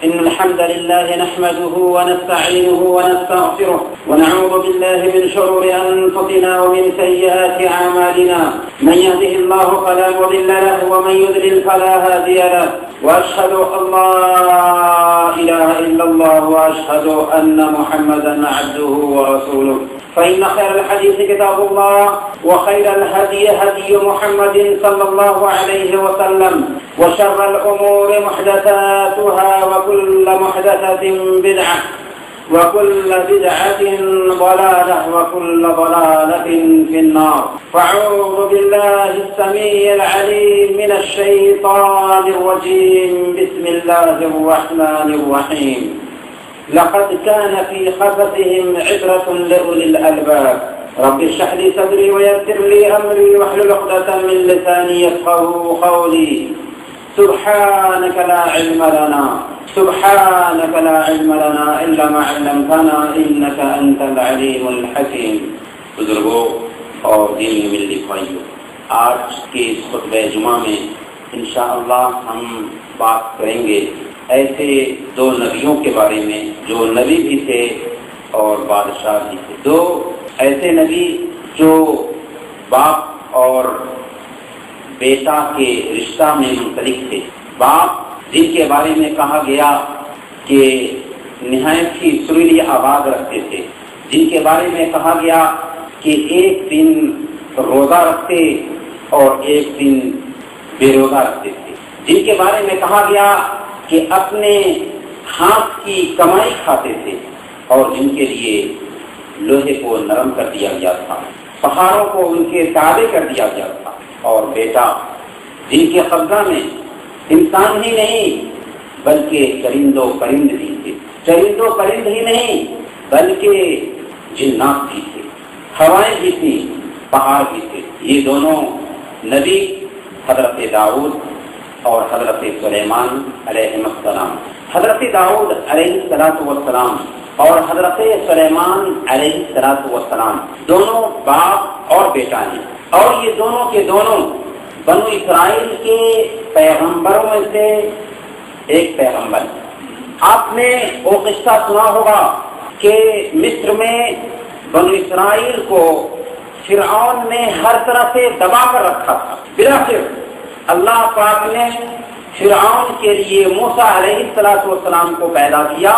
إن الحمد لله نحمده ونستعينه ونستغفره ونعوذ بالله من شرور أنفسنا ومن سيئات أعمالنا من يهده الله فلا مضل له ومن يضلل فلا هادي له وأشهد أن لا إله إلا الله وأشهد أن محمدا عبده ورسوله فإن خير الحديث كتاب الله وخير الهدي هدي محمد صلى الله عليه وسلم وشر الأمور محدثاتها وكل محدثة بدعة وكل بدعة ضلالة وكل ضلالة في النار فأعوذ بالله السميع العليم من الشيطان الرجيم بسم الله الرحمن الرحيم لقد كان في قصصهم عبرة لأولي الألباب رب اشرح لي صدري ويسر لي أمري واحلل عقدة من لساني يفقهوا قولي سبحانك لا علم لنا إلا ما علمتنا إنك أنت العليم الحكيم. بزرگوں اور دین میں ملنے بھائیوں، آج کے اس خطبہ جمعہ میں انشاءاللہ ہم بات کریں گے ایسے دو نبیوں کے بارے میں جو نبی بھی تھے اور بادشاہ بھی تھے. دو ایسے نبی جو باپ اور بیٹا کے رشتہ میں منسلک تھے. باپ جن کے بارے میں کہا گیا کہ نہایت ہی سریلی آواز رکھتے تھے، جن کے بارے میں کہا گیا کہ ایک دن روزہ رکھتے اور ایک دن بے روزہ رکھتے تھے، جن کے بارے میں کہا گیا کہ اپنے ہاتھ کی کمائی کھاتے تھے اور جن کے لیے لوہے کو نرم کر دیا گیا تھا، پہاڑوں کو ان کے تابع کر دیا گیا تھا. اور بیٹا جن کے قبضہ میں انسان ہی نہیں بلکہ چرند و پرند بھی تھے، چرند و پرند ہی نہیں بلکہ جنات بھی تھے، ہوائیں بھی تھیں، پہاڑ بھی تھے. یہ دونوں نبی حضرت داؤد اور حضرت سلیمان علیہ السلام. حضرت داؤد علیہ السلام اور حضرت سلیمان علیہ السلام دونوں باپ اور بیٹا ہیں، اور یہ دونوں کے دونوں بنو اسرائیل کے پیغمبروں میں سے ایک پیغمبر. آپ نے وہ قصہ سنا ہوگا کہ مصر میں بنو اسرائیل کو فرعون نے ہر طرح سے دبا کر رکھا تھا. بالآخر اللہ پاک نے فرعون کے لیے موسیٰ علیہ السلام کو پیدا کیا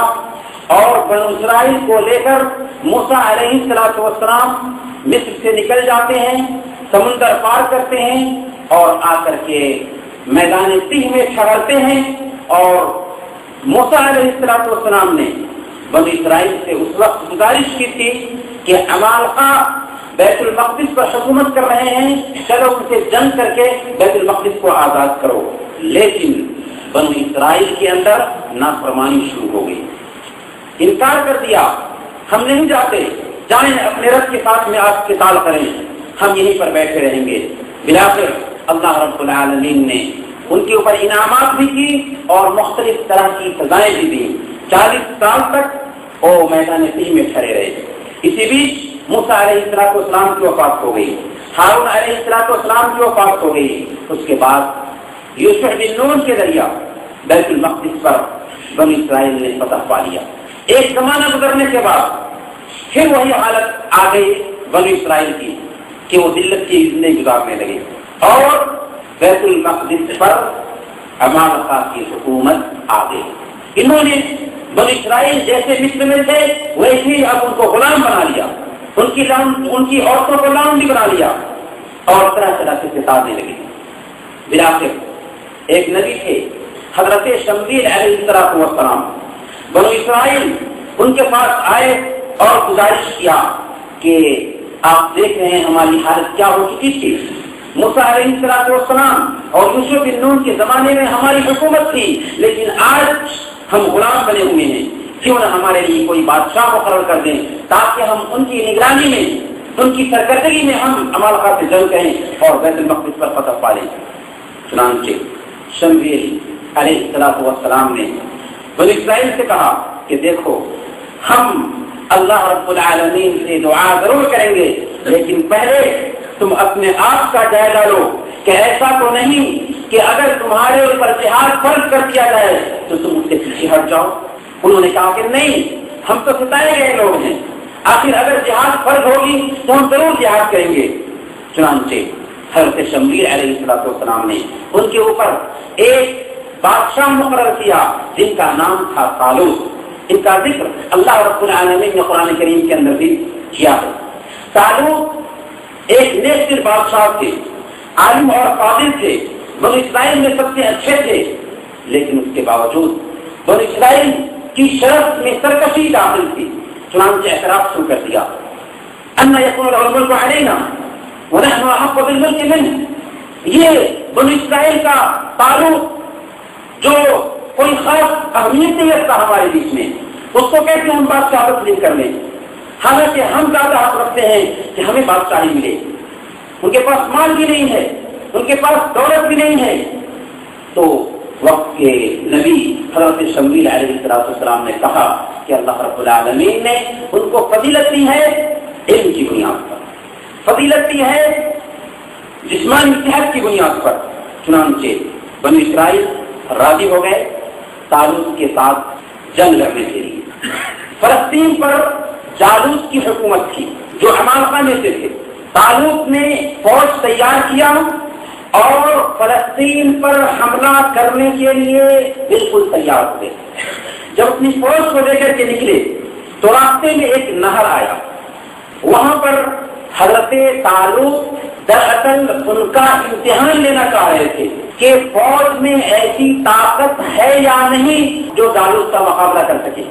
اور بنو اسرائیل کو لے کر موسیٰ علیہ السلام مصر سے نکل جاتے ہیں، سمندر پار کرتے ہیں اور آ کر کے میدان تیہ میں ٹھہرتے ہیں. اور موسیٰ علیہ السلام نے بنی اسرائیل سے اس وقت گزارش کی تھی کہ عمالقہ بیت المقدس پر حکومت کر رہے ہیں، چلو ان سے جنگ کر کے بیت المقدس کو آزاد کرو. لیکن بنی اسرائیل کے اندر نافرمانی شروع ہو گئی، انکار کر دیا، ہم نہیں جاتے، جائیں اپنے رب کے ساتھ میں آپ قتال کریں، ہم یہیں پر بیٹھے رہیں گے. بلاخر اللہ رب العالمین نے ان کے اوپر انعامات بھی کی اور مختلف طرح کی سزائیں بھی دی. 40 سال تک وہ میدان تیہ میں کھڑے رہے. اسی بیچ موسیٰ علیہ السلام کی وفات ہو گئی، ہارون علیہ السلام کی وفات ہو گئی. اس کے بعد یوشع بن نون کے ذریعہ بیت المقدس پر بنی اسرائیل نے فتح پا لیا. ایک زمانہ گزرنے کے بعد پھر وہی حالت آ گئی بنی اسرائیل کی کہ وہ ذلت کی زندگی گزارنے لگے اور بیت المقدس پر عمالقہ کی حکومت آ گئی. انہوں نے بنی اسرائیل جیسے مصر میں تھے ویسے ہی اب ان کو غلام بنا لیا، ان کی عورتوں کو غلام بھی بنا لیا اور طرح طرح سے ستانے لگے. بلاخر ایک نبی تھے حضرت شمویل علیہ السلام. بنو اسرائیل ان کے پاس آئے اور گزارش کیا کہ آپ دیکھ رہے ہیں ہماری حالت کیا ہو چکی تھی. موسیٰ علیہ السلام اور یوشع بن نون کے زمانے میں ہماری حکومت تھی، لیکن آج ہم غلام بنے ہوئے ہیں، کیوں نہ ہمارے لیے کوئی بادشاہ مقرر کر دیں تاکہ ہم ان کی نگرانی میں، ان کی سرکردگی میں ہم عمالقہ سے جنگ کریں اور بیت المقدس پر فتح پا لیں. چنانچہ شمویل علیہ السلام نے بنی اسرائیل سے کہا کہ دیکھو ہم اللہ رب العالمین سے دعا ضرور کریں گے، لیکن پہلے تم اپنے آپ کا جائزہ لو کہ ایسا تو نہیں کہ اگر تمہارے اوپر جہاد فرض کر دیا جائے تو تم اس سے پیچھے ہٹ جاؤ. انہوں نے کہا کہ نہیں، ہم تو ستائے گئے لوگ ہیں، آخر اگر جہاد فرض ہوگی تو ہم ضرور جہاد کریں گے. چنانچہ حضرت شمویل علیہ السلام نے ان کے اوپر ایک بادشاہ مقرر کیا جن کا نام تھا طالوت. ان کا ذکر اللہ رب العالمین نے قرآن کریم کے اندر بھی کیا ہے. طالوت ایک نیک دل بادشاہ تھے، عالم اور قادر تھے، بنو اسرائیل میں سب سے اچھے تھے، لیکن اس کے باوجود بنو اسرائیل کی شرط میں سرکشی داخل تھی. چنانچہ اعتراف شروع کر دیا ان یکون له الملک علینا ونحن احق بالملک منه. یہ بنو اسرائیل کا طالوت جو کوئی خاص اہمیت نہیں رکھتا ہمارے بیچ میں، اس کو کیسے ہم بادشاہ تسلیم کر لیں، حالانکہ ہم زیادہ حق رکھتے ہیں کہ ہمیں بادشاہی ملے. ان کے پاس مال بھی نہیں ہے، ان کے پاس دولت بھی نہیں ہے. تو وقت کے نبی حضرت شمویل علیہ السلام نے کہا کہ اللہ رب العالمین نے ان کو فضیلت دی ہے علم کی بنیاد پر، فضیلت دی ہے جسمانی صحت کی بنیاد پر. چنانچہ بنو اسرائیل راضی ہو گئے طالوت کے ساتھ جنگ لڑنے کے لیے. فلسطین پر جالوت کی حکومت تھی جو عمالقہ میں سے تھے. طالوت نے فوج تیار کیا اور فلسطین پر حملہ کرنے کے لیے بالکل تیار ہوئے. جب اپنی فوج کو لے کر کے نکلے تو راستے میں ایک نہر آیا. وہاں پر حضرت طالوت دراصل ان کا امتحان لینا چاہ رہے تھے کہ فوج میں ایسی طاقت ہے یا نہیں جو جالوت کا مقابلہ کر سکے.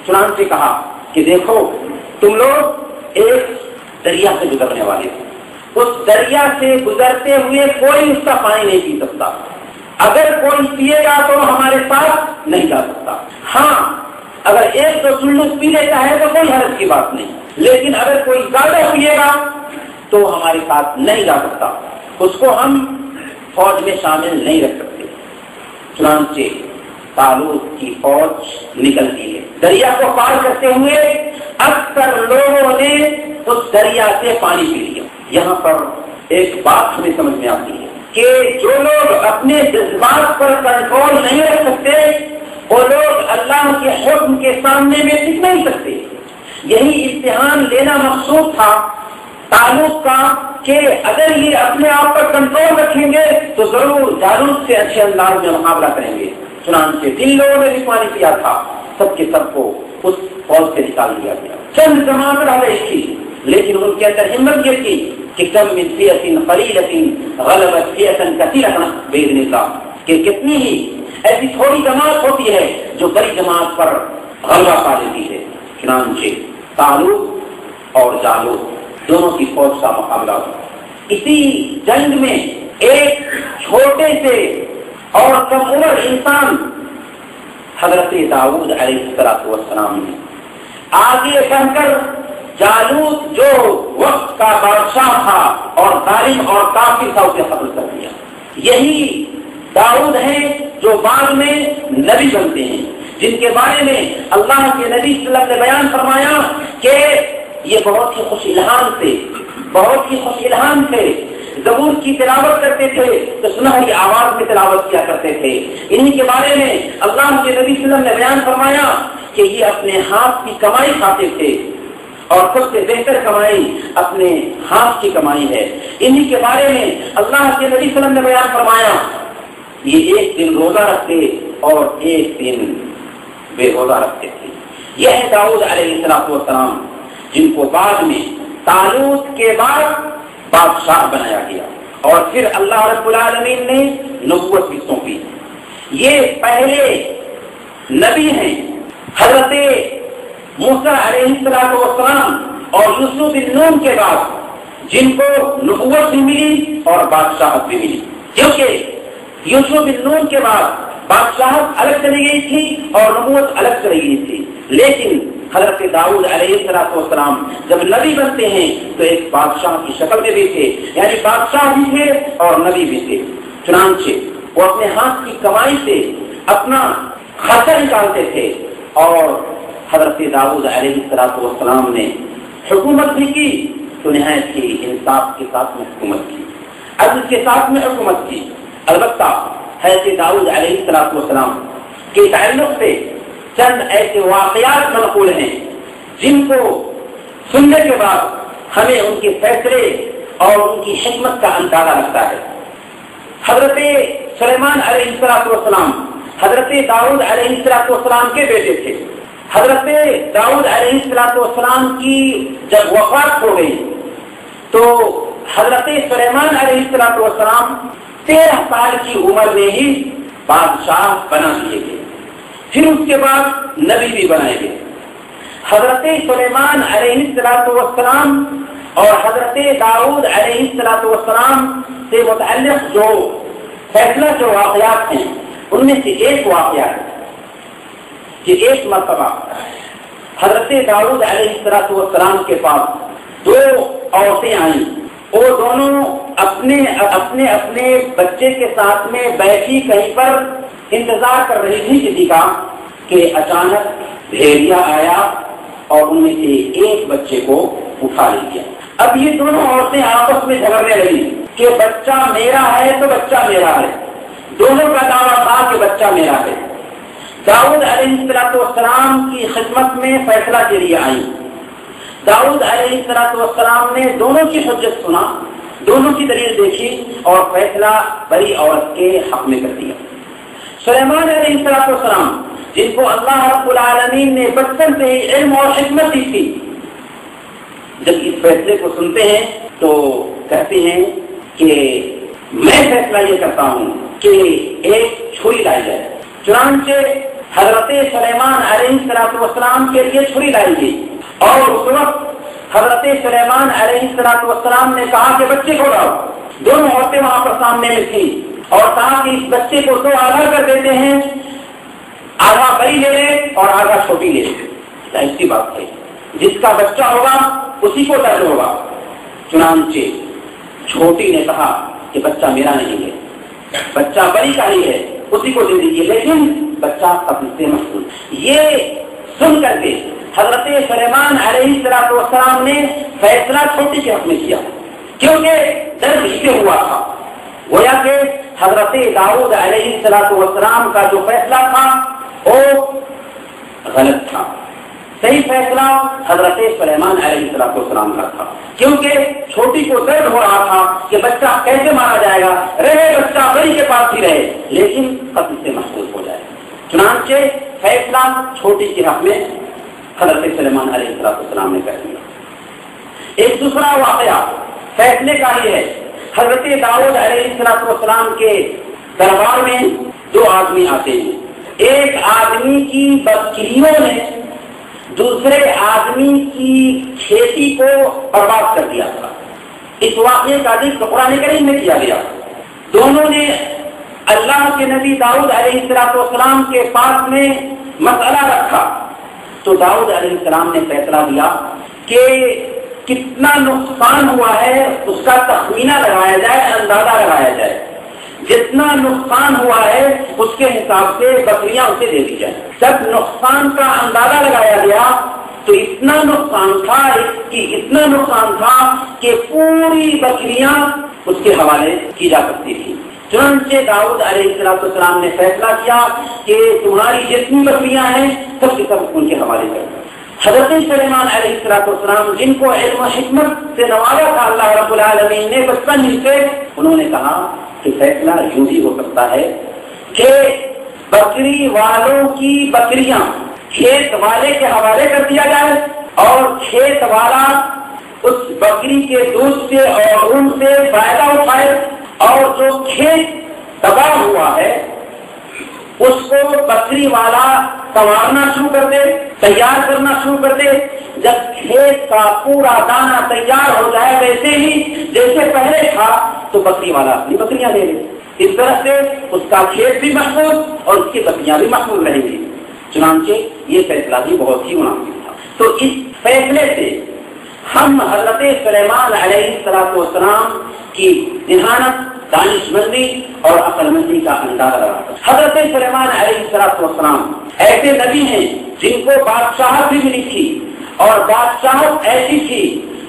چنانچہ کہا کہ دیکھو تم لوگ ایک دریا سے گزرنے والے تھے، اس دریا سے گزرتے ہوئے کوئی اس کا پانی نہیں پی سکتا. اگر کوئی پیے گا تو ہمارے ساتھ نہیں جا سکتا. ہاں اگر ایک دو سلوک پی لیتا ہے تو کوئی حرج کی بات نہیں، لیکن اگر کوئی زیادہ پیے گا تو ہمارے ساتھ نہیں جا سکتا، اس کو ہم فوج میں شامل نہیں رکھ سکتے. چنانچہ طالوت کی فوج نکلتی ہے. دریا کو پار کرتے ہوئے اکثر لوگوں نے اس دریا سے پانی پی لیا. یہاں پر ایک بات ہمیں سمجھ میں آتی ہے کہ جو لوگ اپنے جذبات پر کنٹرول نہیں رکھ سکتے وہ لوگ اللہ کے حکم کے سامنے میں ٹک نہیں سکتے. یہی امتحان لینا مقصود تھا طالوت کا کہ اگر یہ اپنے آپ پر کنٹرول رکھیں گے تو ضرور جالوت سے اچھے انداز میں مقابلہ کریں گے. چنانچہ جن لوگوں نے بھی پانی پیا تھا سب کے سب کو اس فوج سے نکال دیا گیا. چند جماعت رہ گئی تھی لیکن ان کے اندر ہمت یہ تھی کہ کم من فئة قلیلة غلبت فئة کثیرة بإذن اللہ، کہ کتنی ہی ایسی تھوڑی جماعت ہوتی ہے جو بڑی جماعت پر غلبہ پا لیتی ہے. چنانچہ طالوت اور جالوت دونوں کی فوج کا مقابلہ ہوا. اسی جنگ میں ایک چھوٹے سے اور کم عمر انسان حضرت داؤد علیہ السلام نے آگے بڑھ کر جالوت جو وقت کا بادشاہ تھا اور ظالم اور کافر تھا اسے قتل کر دیا. یہی داؤد ہیں جو بعد میں نبی بنتے ہیں، جن کے بارے میں اللہ کے نبی صلی اللہ علیہ وسلم نے بیان فرمایا کہ یہ بہت ہی خوش الہام تھے. زبور کی تلاوت کرتے تھے تو سنہری آواز میں تلاوت کیا کرتے تھے. انہی کے بارے میں اللہ کے نبی صلی اللہ علیہ وسلم نے بیان فرمایا کہ یہ اپنے ہاتھ کی کمائی کھاتے تھے اور سب سے بہتر کمائی اپنے ہاتھ کی کمائی ہے. انہی کے بارے میں اللہ کے نبی صلی اللہ علیہ وسلم نے بیان فرمایا یہ ایک دن روزہ رکھتے اور ایک دن بے روزہ رکھتے تھے. یہ ہے داؤد علیہ السلام جن کو بعد میں طالوت کے بعد بادشاہ بنایا گیا اور پھر اللہ رب العالمین نے نبوت بھی سونپی. یہ پہلے نبی ہیں حضرت موسیٰ علیہ السلام اور یوسف بن نون کے بعد جن کو نبوت بھی ملی اور بادشاہت بھی ملی، کیونکہ یوسف بن نون کے بعد بادشاہت الگ چلی گئی تھی اور نبوت الگ چلی گئی تھی. لیکن حضرت داؤد علیہ السلام جب نبی بنتے ہیں تو ایک بادشاہ کی شکل میں بھی تھے، یعنی بادشاہ بھی تھے اور نبی بھی تھے. چنانچہ وہ اپنے ہاتھ کی کمائی سے اپنا خرچہ نکالتے تھے اور حضرت داؤد علیہ السلام نے حکومت بھی کی تو نہایت ہی انصاف کے ساتھ میں حکومت کی، عدل کے ساتھ میں حکومت کی. البتہ حضرت داؤد علیہ السلام کے تعلق سے چند ایسے واقعات منقول ہیں جن کو سننے کے بعد ہمیں ان کے فیصلے اور ان کی حکمت کا اندازہ لگتا ہے۔ حضرت سلیمان علیہ السلام حضرت داؤد علیہ السلام کے بیٹے تھے۔ حضرت داؤد علیہ السلام کی جب وفات ہو گئی تو حضرت سلیمان علیہ السلام 13 سال کی عمر میں ہی بادشاہ بنا دیے گئے، پھر اس کے بعد نبی بھی بنائے گئے۔ حضرت سلیمان علیہ السلام اور حضرت داؤد علیہ السلام سے متعلق جو فیصلہ جو واقعات ہیں ان میں سے ایک واقعہ ہے کہ ایک مرتبہ حضرت داؤد علیہ السلام کے پاس 2 عورتیں آئیں، وہ دونوں اپنے بچے کے ساتھ میں بیٹھی کہیں پر انتظار کر رہی تھی کسی کا کہ اچانک بھیڑیا آیا اور ان میں سے ایک بچے کو اٹھا لیا۔ اب یہ دونوں عورتیں آپس میں جھگڑنے لگی کہ بچہ میرا ہے تو بچہ میرا ہے، دونوں کا دعویٰ تھا کہ بچہ میرا ہے۔ داؤد علیہ السلام کی خدمت میں فیصلہ کے لیے آئی۔ داؤد علیہ السلام نے دونوں کی حجت سنا، دونوں کی دلیل دیکھی اور فیصلہ بڑی عورت کے حق میں کر دیا۔ سلیمان علیہ السلام جن کو اللہ رب العالمین نے بچپن سے ہی علم اور حکمت دی تھی، جب اس فیصلے کو سنتے ہیں تو کہتے ہیں کہ میں فیصلہ یہ کرتا ہوں کہ ایک چھری لائی جائے۔ چنانچہ حضرت سلیمان علیہ السلام کے لیے چھری لائی گئی اور اس وقت حضرت سلیمان علیہ السلام نے کہا کہ بچے کو لاؤ۔ دونوں عورتیں وہاں پر سامنے میں تھیں اور کہا کہ اس بچے کو 2 آدھا کر دیتے ہیں، آدھا بڑی لے لے اور آدھا چھوٹی لے لے۔ ایسی بات ہے، جس کا بچہ ہوگا اسی کو درد ہوگا۔ چنانچہ چھوٹی نے کہا کہ بچہ میرا نہیں ہے، بچہ بڑی کا ہی ہے، اسی کو دے دیجیے، لیکن بچہ قتل سے محفوظ۔ یہ سن کر کے حضرت سلیمان علیہ السلام نے فیصلہ چھوٹی کے حق میں کیا، کیونکہ درد اس سے ہوا تھا۔ گویا کہ حضرت داؤد علیہ السلام کا جو فیصلہ تھا وہ غلط تھا، صحیح فیصلہ حضرت سلیمان علیہ السلام کا تھا، کیونکہ چھوٹی کو درد ہو رہا تھا کہ بچہ کیسے مارا جائے گا، رہے بچہ بڑی کے پاس ہی رہے لیکن قتل سے محفوظ ہو جائے۔ چنانچہ فیصلہ چھوٹی کے حق میں حضرت سلیمان علیہ السلام نے کر دیا۔ ایک دوسرا واقعہ فیصلے کا ہی ہے۔ حضرت داؤد علیہ السلام کے دربار میں 2 آدمی آتے ہیں۔ ایک آدمی کی بکریوں نے دوسرے آدمی کی کھیتی کو برباد کر دیا تھا۔ اس واقعے کا ذکر قرآن کریم میں کیا گیا۔ دونوں نے اللہ کے نبی داؤد علیہ السلام کے پاس میں مسئلہ رکھا تو داؤد علیہ السلام نے فیصلہ دیا کہ کتنا نقصان ہوا ہے اس کا تخمینہ لگایا جائے، اندازہ لگایا جائے، جتنا نقصان ہوا ہے اس کے حساب سے بکریاں اسے دے دی جائیں۔ جب نقصان کا اندازہ لگایا گیا تو اتنا نقصان تھا کہ پوری بکریاں اس کے حوالے کی جا سکتی تھی۔ چنانچہ داؤد علیہ السلام نے فیصلہ کیا کہ تمہاری جتنی بکریاں ہیں سب کی سب ان کے حوالے کر دو۔ حضرت سلیمان علیہ السلام جن کو علم و حکمت سے نوازا تھا اللہ رب العالمین نے بچپن ہی سے، انہوں نے کہا کہ فیصلہ یوں ہی ہو سکتا ہے کہ بکری والوں کی بکریاں کھیت والے کے حوالے کر دیا جائے اور کھیت والا اس بکری کے دودھ سے اور اون سے فائدہ اٹھائے، اور جو کھیت تباہ ہوا ہے اس کو بکری والا سنوارنا شروع کر دے، تیار کرنا شروع کر دے۔ جب کھیت کا پورا دانہ تیار ہو جائے ویسے ہی جیسے پہلے تھا تو بکری والا اپنی بکریاں لے لے۔ اس طرح سے اس کا کھیت بھی محفوظ اور اس کی بکریاں بھی محفوظ رہیں گی۔ چنانچہ یہ فیصلہ بھی بہت ہی مناسب تھا۔ تو اس فیصلے سے ہم حضرت سلیمان علیہ السلام کی ذہانت، دانش مندی اور عقل مندی کا اندازہ لگاتا ہے۔ حضرت سلیمان علیہ السلام ایسے نبی ہیں جن کو بادشاہت بھی ملی تھی، اور بادشاہت ایسی تھی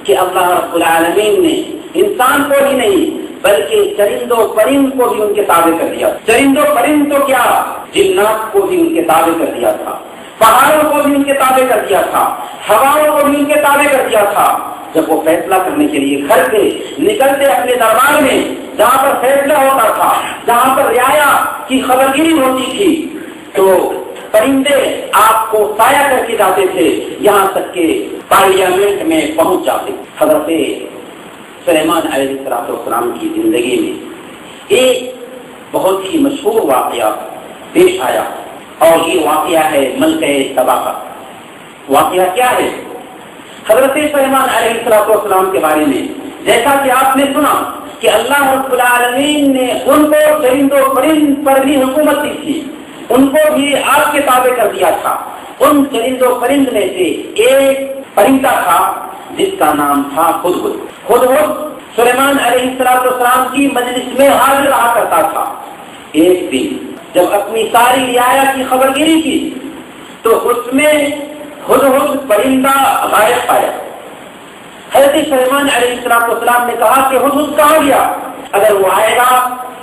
کہ اللہ رب العالمین نے انسان کو ہی نہیں بلکہ چرندوں پرند کو بھی ان کے تابع کر دیا. چرندوں پرند تو کیا، جنات کو بھی ان کے تابع کر دیا تھا، پہاڑوں کو بھی ان کے تابع کر دیا تھا، ہواؤں کو بھی ان کے تابع کر دیا تھا. جب وہ فیصلہ کرنے کے لیے گھر سے نکلتے اپنے دربار میں، جہاں پر فیصلہ ہوتا تھا، جہاں پر رعایا کی خبرگیری ہوتی تھی، تو پرندے آپ کو سایہ کر کے جاتے تھے، یہاں تک کہ پارلیمنٹ میں پہنچ جاتے. حضرت سلیمان علیہ السلام کی زندگی میں ایک بہت ہی مشہور واقعہ پیش آیا، اور یہ واقعہ ہے ملکہ سبا کا. واقعہ کیا ہے؟ حضرت سلیمان علیہ السلام کے بارے میں جیسا کہ آپ نے سنا کہ اللہ رب العالمین نے ان کو چرند و پرند پر بھی حکومت دی تھی، ان کو بھی آپ کے تابع کر دیا تھا. ان چرند و پرند میں سے ایک پرندہ تھا جس کا نام تھا ہدہد. ہدہد سلیمان علیہ السلام کی مجلس میں حاضر رہا کرتا تھا. ایک دن جب اپنی ساری رعایا کی خبرگیری کی تو اس میں ہدہد پرندہ غائب پایا. حضرت سلیمان علیہ السلام نے کہا کہ ہدہد کہاں گیا؟ اگر وہ آئے گا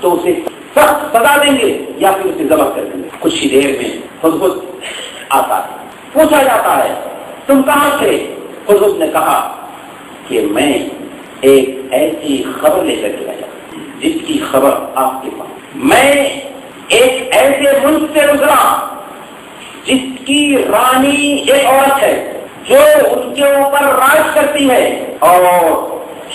تو اسے سخت سزا دیں گے یا پھر اسے ذبح کر دیں گے. کچھ ہی دیر میں ہدہد آتا ہے، پوچھا جاتا ہے تم کہاں تھے؟ ہدہد نے کہا کہ میں ایک ایسی خبر لے کر کے آیا جس کی خبر آپ کے پاس. میں ایک ایسے ملک سے گزرا جس کی رانی ایک عورت ہے جو ان کے اوپر راج کرتی ہے، اور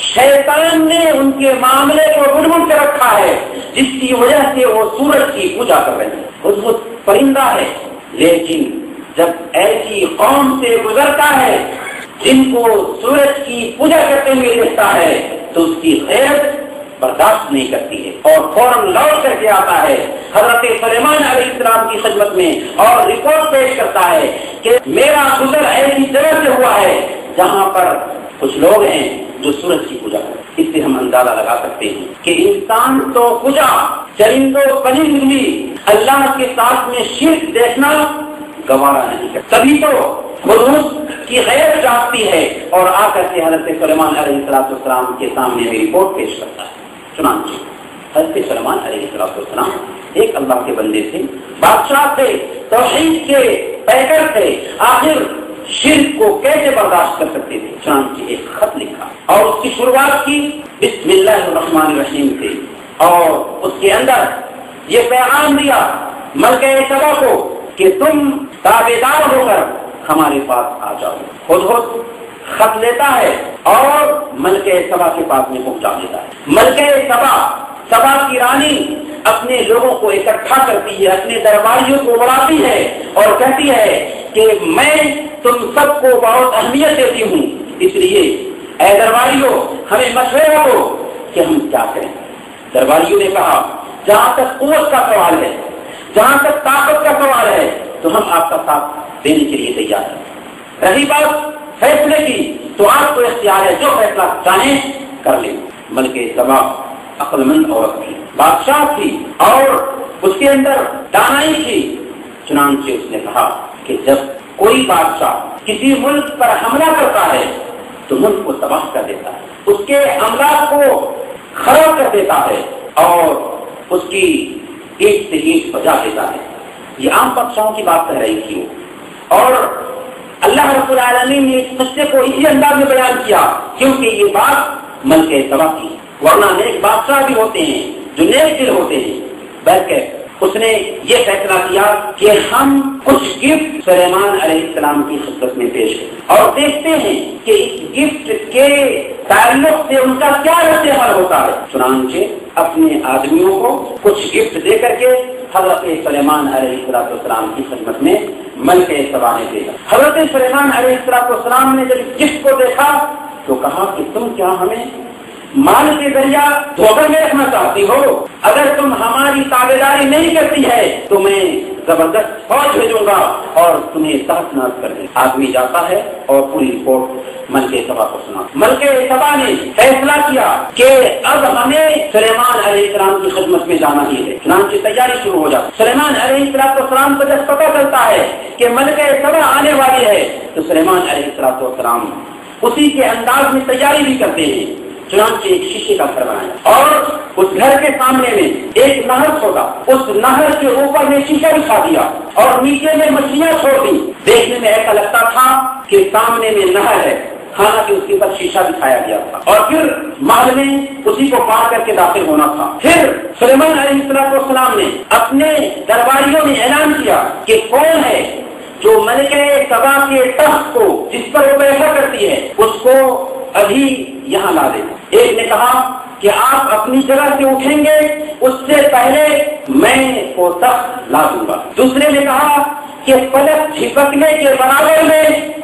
شیطان نے ان کے معاملے کو گڑبڑ کر رکھا ہے، جس کی وجہ سے وہ سورج کی پوجا کر رہے ہیں. ہدہد پرندہ ہے، لیکن جب ایسی قوم سے گزرتا ہے جن کو سورج کی پوجا کرتے ہوئے دیکھتا ہے تو اس کی غیرت برداشت نہیں کرتی ہے اور فوراً لوٹ کر کے آتا ہے حضرت سلیمان علیہ السلام کی خدمت میں اور رپورٹ پیش کرتا ہے کہ میرا گزر ایسی جگہ سے ہوا ہے جہاں پر کچھ لوگ ہیں جو سورج کی پوجا کرتے ہیں. اس سے ہم اندازہ لگا سکتے ہیں کہ انسان تو پوجا، چرندوں پرند بھی اللہ کے ساتھ میں شرک دیکھنا گوارا نہیں کرتا. تبھی تو ہدہد کی غیرت جاگتی ہے اور آ کر کے حضرت سلیمان علیہ السلام کے سامنے میں رپورٹ پیش کرتا ہے. چنانچہ حضرت سلیمان علیہ السلام ایک اللہ کے بندے تھے، بادشاہ تھے، توحید کے پیکر تھے، آخر شرک کو کیسے برداشت کر سکتے تھے. چنانچہ ایک خط لکھا اور اس کی شروعات کی بسم اللہ الرحمن الرحیم سے، اور اس کے اندر یہ پیغام دیا ملکہ سبا کو کہ تم تابعدار ہو کر ہمارے پاس آ جاؤ. ہدہد خط لیتا ہے اور ملکہ سبا کے پاس میں پہنچا دیتا ہے. ملکہ سبا کی رانی اپنے لوگوں کو اکٹھا کرتی ہے، اپنے درباریوں کو بلاتی ہے اور کہتی ہے کہ میں تم سب کو بہت اہمیت دیتی ہوں، اس لیے اے درباریوں ہمیں مشورہ دو کہ ہم کیا کریں. درباریوں نے کہا جہاں تک قوت کا سوال ہے، جہاں تک طاقت کا سوال ہے تو ہم آپ کا ساتھ دینے کے لیے تیار ہیں. رہی بات فیصلے کی تو آپ کو اختیار ہے، جو فیصلہ چاہیں کر لیں. ملکہ سبا عقل مند عورت تھی، بادشاہ تھی اور اس کے اندر دانائی تھی. چنانچہ اس نے کہا کہ جب کوئی بادشاہ کسی ملک پر حملہ کرتا ہے تو ملک کو تباہ کر دیتا ہے، اس کے املاک کو خراب کر دیتا ہے اور اس کی ایک سے ایک بجا دیتا ہے. یہ عام بادشاہوں کی بات کہہ رہی تھی اور اللہ رب العالمین نے اس قصے کو اسی انداز میں بیان کیا کیونکہ یہ بات ملکہ سبا کی. ورنہ نیک بادشاہ بھی ہوتے ہیں جو نیک دل ہوتے ہیں، بلکہ اس نے یہ فیصلہ کیا کہ ہم کچھ گفٹ سلیمان علیہ السلام کی خدمت میں پیش کریں اور دیکھتے ہیں کہ اس گفٹ کے تعلق سے ان کا کیا رد عمل ہوتا ہے. چنانچہ اپنے آدمیوں کو کچھ گفٹ دے کر کے حضرت سلیمان علیہ السلام کی خدمت میں ملکہ سبا نے بھیجا. حضرت سلیمان علیہ السلام نے جب گفٹ کو دیکھا تو کہا کہ تم کیا ہمیں مال کے ذریعہ دھوکہ میں رکھنا چاہتی ہو؟ اگر تم ہماری تابعداری نہیں کرتی ہے تو میں زبردست فوج بھیجوں گا اور تمہیں تحت ناز کر دیں. آدمی جاتا ہے اور پوری رپورٹ ملکہ سبا کو سنا. ملکہ سبا نے فیصلہ کیا کہ اب ہمیں سلیمان علیہ السلام کی خدمت میں جانا ہی ہے. چنانچہ تیاری شروع ہو جاتی. سلیمان علیہ السلام کو جب پتہ چلتا ہے کہ ملکہ سبا آنے والی ہے تو سلیمان علیہ السلام اسی کے انداز میں تیاری بھی کرتے ہیں. چنانچہ ایک شیشے کا گھر بنایا اور اس گھر کے سامنے میں ایک نہر چھوڑا، اس نہر کے اوپر میں شیشہ بچھا دیا اور نیچے میں مچھلیاں چھوڑ دی۔ دیکھنے میں ایسا لگتا تھا کہ سامنے میں نہر ہے، حالانکہ اس کے اوپر شیشہ بچھایا گیا تھا، اور پھر محل میں اسی کو پار کر کے داخل ہونا تھا۔ پھر سلیمان علیہ السلام نے اپنے درباریوں میں اعلان کیا کہ کون ہے جو ملکہ سبا کے تخت کو جس پر وہ بیٹھا کرتی ہے اس کو ابھی یہاں لا دے۔ ایک نے کہا کہ آپ اپنی جگہ سے اٹھیں گے اس سے پہلے میں وہ تخت لا دوں گا۔ دوسرے نے کہا کہ پلک جھپکنے کے برابر میں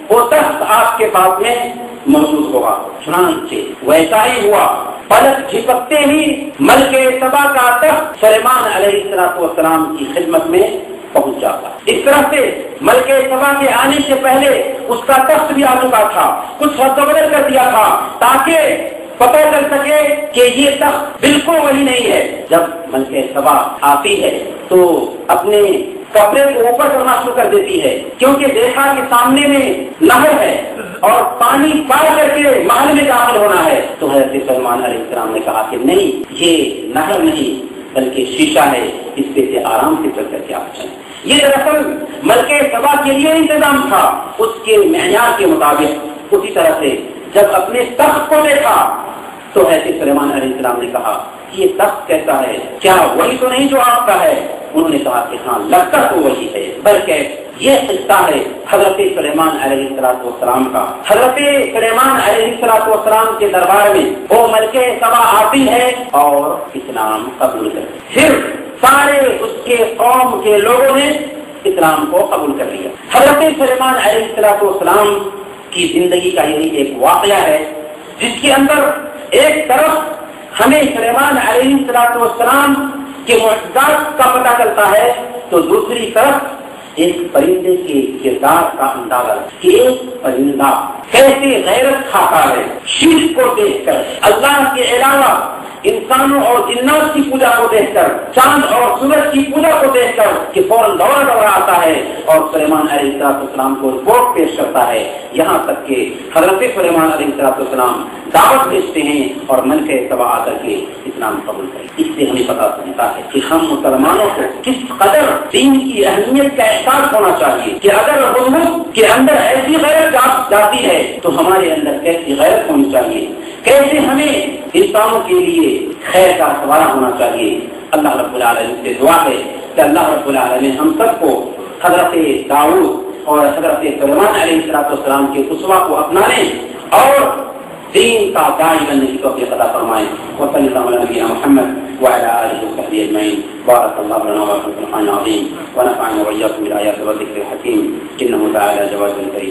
وہ تخت آپ کے پاس میں موجود ہوگا۔ چنانچہ ویسا ہی ہوا، پلک جھپکتے ہی ملکہ سبا کا تخت سلیمان علیہ السلام کی خدمت میں پہنچ جاتا۔ اس طرح سے ملکہ سبا کے آنے سے پہلے اس کا تخت بھی آ چکا تھا، کچھ بدل کر دیا تھا تاکہ پتہ چل سکے کہ یہ تخت بالکل وہی نہیں ہے۔ جب ملکہ سبا آتی ہے تو اپنے کپڑے کو اوپر کرنا شروع کر دیتی ہے، کیونکہ دیکھا کہ سامنے میں نہر ہے اور پانی پار کر کے محل میں داخل ہونا ہے۔ تو حضرت سلیمان علیہ السلام نے کہا کہ نہیں، یہ نہر نہیں بلکہ شیشہ ہے، اس پہ سے آرام سے چل کر کے آپ چلیں۔ یہ دراصل ملکہ سبا کے لیے انتظام تھا، اس کے معیار کے مطابق۔ اسی طرح سے جب اپنے تخت کو دیکھا تو حضرت سلیمان علیہ السلام نے کہا کہ یہ تخت کیسا ہے، کیا وہی تو نہیں جو آپ کا ہے؟ انہوں نے کہا کہ ہاں، لگتا تو وہی ہے، بلکہ یہ قصہ ہے حضرت سلیمان علیہ السلام کا۔ حضرت سلیمان علیہ السلام کے دربار میں وہ ملکہ سبا آتی ہے اور اسلام قبول کرتی ہے۔ پھر سارے اس کے قوم کے لوگوں نے اسلام کو قبول کر لیا۔ حضرت سلیمان علیہ السلام کی زندگی کا یہی ایک واقعہ ہے جس کے اندر ایک طرف ہمیں سلیمان علیہ السلام کے معجزات کا پتہ چلتا ہے تو دوسری طرف ایک پرندے کے کردار کا اندازہ کہ ایک پرندہ کیسے غیرت کھاتا ہے، شرک کو دیکھ کر، اللہ کے علاوہ انسانوں اور جنات کی پوجا کو دیکھ کر، چاند اور سورج کی پوجا کو دیکھ کر کہ فوراً دوڑا آتا ہے اور سلیمان علیہ السلام کو رپورٹ پیش کرتا ہے، یہاں تک کہ حضرت سلیمان علیہ السلام دعوت بھیجتے ہیں اور ملکہ سبا آ کر کے اسلام قبول کریں۔ اس سے ہمیں پتہ چلتا ہے کہ ہم مسلمانوں کو کس قدر دین کی اہمیت کا احساس ہونا چاہیے کہ اگر حضور کے اندر ایسی غیرت جاتی ہے تو ہمارے اندر کیسی غیرت ہونی چاہیے، کیسے ہمیں انسانوں کے لیے خیر کا سوارا ہونا چاہیے۔ اللہ رب العالمین سے دعا ہے کہ اللہ رب العالمین ہم سب کو حضرت داؤد اور حضرت سلیمان علیہ السلام کے اسوہ کو اپنانے اور دین کا داعی بننے کی توفیق عطا فرمائے۔ وصلی اللہ علی نبینا محمد وعلی آلہ وصحبہ اجمعین۔ بارک اللہ لنا ولکم فی القرآن العظیم ونفعنا وإياکم بالآیات والذکر الحکیم، انہ تعالی جواد کریم۔